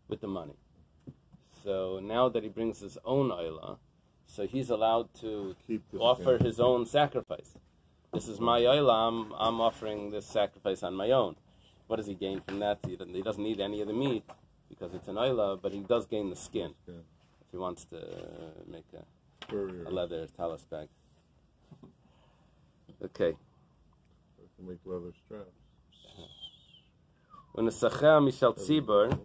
with the money. So now that he brings his own Eila, so he's allowed to offer his own sacrifice. This is my Eila, I'm offering this sacrifice on my own. What does he gain from that? He doesn't need any of the meat because it's an Eila, but he does gain the skin if he wants to make a leather talus bag. Okay. Make leather straps. When the Nesachah Mishal Tzibur,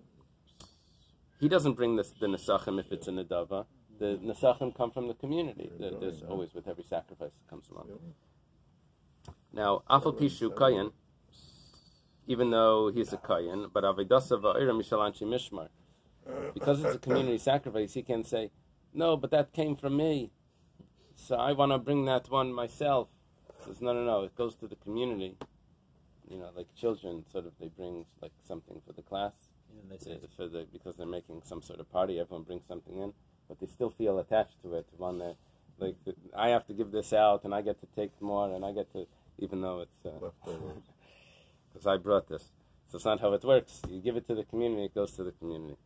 he doesn't bring the Nesachim if it's a Nedava. The Nesachim come from the community. There's always, with every sacrifice that comes along. Now, Afal Pishu Kayan, even though he's a Kayan, but Avedasa Va'ira Mishal Anshi Mishmar. Because it's a community sacrifice, he can say, no, but that came from me, so I want to bring that one myself. He says, no, it goes to the community. Like children, sort of, they bring like something for the class, because they're making some sort of party. Everyone brings something in, but they still feel attached to it. I have to give this out, and I get to take more, and I get to, even though it's because I brought this. So it's not how it works. You give it to the community, it goes to the community.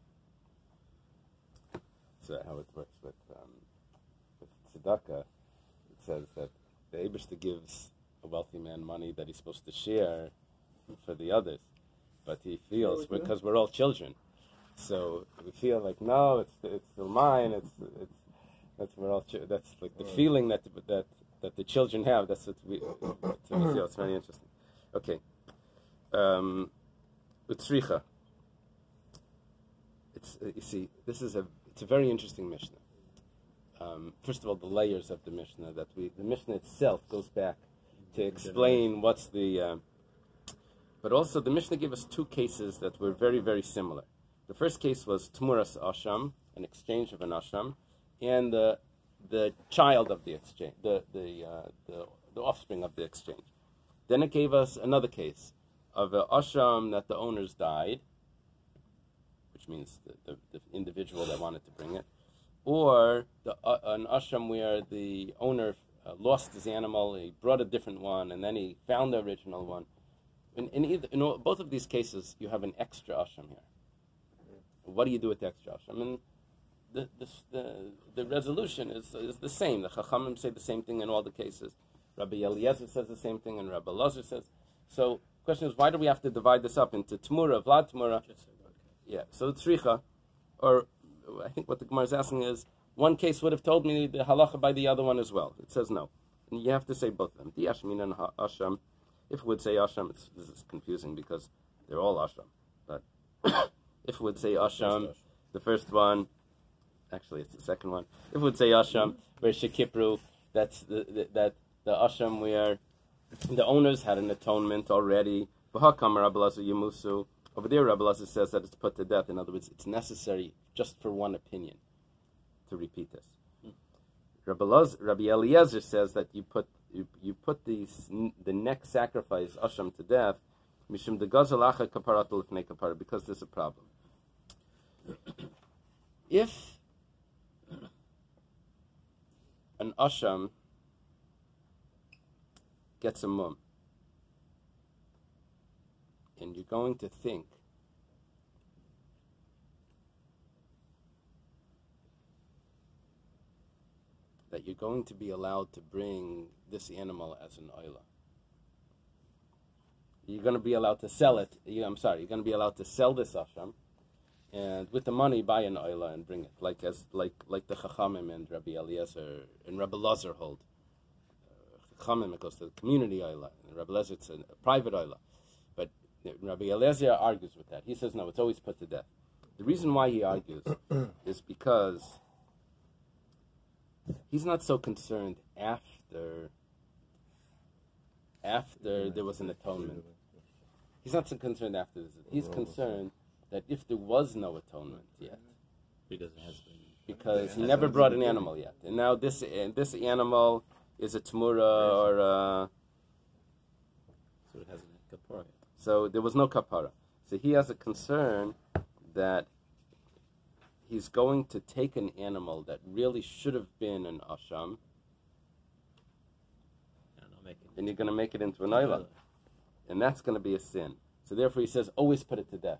That's how it works with tzedakah. It says that the Eibishter gives a wealthy man money that he's supposed to share for the others, but he feels, because we're all children, so we feel like, no, it's still mine. That's like the feeling that the children have. That's what we feel. It's very interesting. Okay, utzricha. You see, it's a very interesting Mishnah. First of all, the layers of the Mishnah the Mishnah itself goes back to explain what's the. But also, the Mishnah gave us two cases that were very, very similar. The first case was Temurah Asham, an exchange of an Asham, and the child of the exchange, the offspring of the exchange. Then it gave us another case of an Asham that the owners died, which means the individual that wanted to bring it, or an Asham where the owner lost his animal, he brought a different one, and then he found the original one. In both of these cases, you have an extra Asham here. What do you do with the extra Asham? And the resolution is the same. The Chachamim say the same thing in all the cases. Rabbi Eliezer says the same thing, and Rabbi Lazar says. So the question is, why do we have to divide this up into Temurah, Vlad Temurah? Yeah, so it's Tzricha. Or I think what the Gemara is asking is, one case would have told me the halacha by the other one as well. It says no. And you have to say both of them. The Ashmin and Asham. If it would say Asham, this is confusing because they're all Asham. But if it would say Asham, the first one, actually it's the second one. If it would say Asham, where Shekipru, that's the Asham where the owners had an atonement already. V'hakam Rabbi Lazar Yemusu. Over there, Rabbi Lazar says that it's put to death. In other words, it's necessary just for one opinion to repeat this. Rabbi Eliezer says that you put the next sacrifice Asham to death, mishum de gazalacha kaparat lefnei kapara, because there's a problem. If an Asham gets a mum, and you're going to think that you're going to be allowed to bring this animal as an Eila. You're going to be allowed to sell it. You're going to be allowed to sell this Asham, and with the money buy an Eila and bring it, like the Chachamim and Rabbi Eliezer and Rabbi Lazar hold. Chachamim, it goes to the community Eila, and Rabbi Eliezer, it's a private Eila. But Rabbi Eliezer argues with that. He says, no, it's always put to death. The reason why he argues is because he's not so concerned after there was an atonement. He's not so concerned after this. He's concerned that if there was no atonement yet, because he never brought an animal yet, and now this animal is a Temurah or so it has a kapara. So there was no kapara. So he has a concern that he's going to take an animal that really should have been an Asham, and you're going to make it into an Eila. And that's going to be a sin. So therefore he says, always put it to death.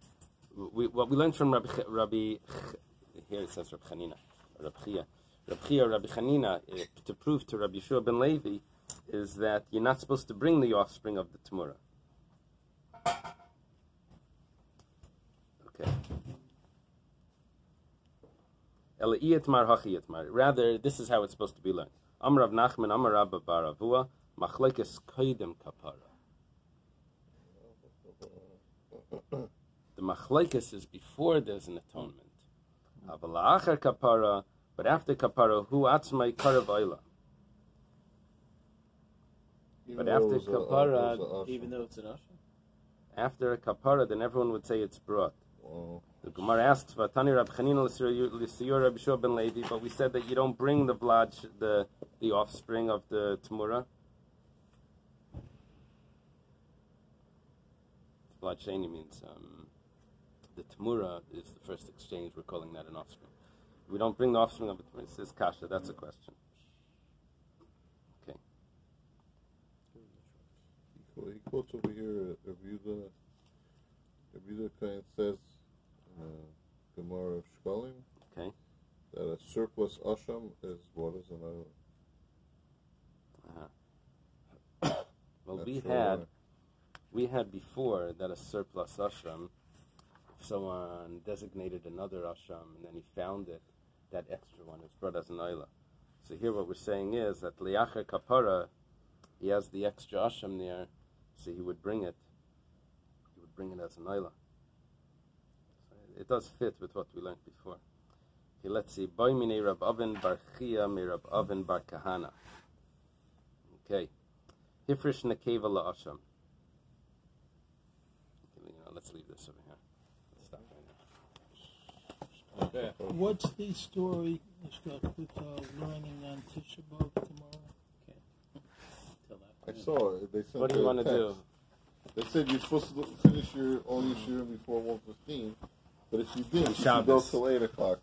what we learned from Rabbi here it says Rabbi Chanina, Rabbi Chanina, to prove to Rabbi Yeshua ben Levi, is that you're not supposed to bring the offspring of the Temurah. Okay. Rather, this is how it's supposed to be learned. Amar Rav Nachman, Amar Rabba bar Avua, machlekes koydem kapara. The machlekes is before there's an atonement. Aval achar kapara, but after kapara, hu atzmai karav oila. But after kapara, even though it's an asham? After a kapara, then everyone would say it's brought. Wow. The Gemara asks, "Vatani Rabbi Chanina l'siyur Rabbi Yeshua ben Levi," but we said that you don't bring the vlad, the offspring of the Temurah. Vlad sheni means the Temurah is the first exchange. We're calling that an offspring. We don't bring the offspring of the Temurah. It says kasha. That's a question. Okay. He quotes over here, Rabbi Yehuda kind of says, Gemara of Shkalim, okay, that a surplus asham is what is an island. Well, we had before that a surplus asham, if someone designated another asham and then he found it, that extra one is brought as an Eily. So here what we're saying is that liacher kapara, he has the extra asham there, so he would bring it. He would bring it as an Eily. It does fit with what we learned before. Okay, let's see. Boy mine Rab Oven bar Chia me Rab Oven bar Kahana. Okay. Hifrish nekeva la'asham. Let's leave this over here. Let's stop right now. Okay. What's the story with learning on Tisha B'Av tomorrow? Okay. Till that. I saw it. They sent What do you want to do? They said you're supposed to finish all your shirim before 1:15, but if you didn't, you should go till 8 o'clock.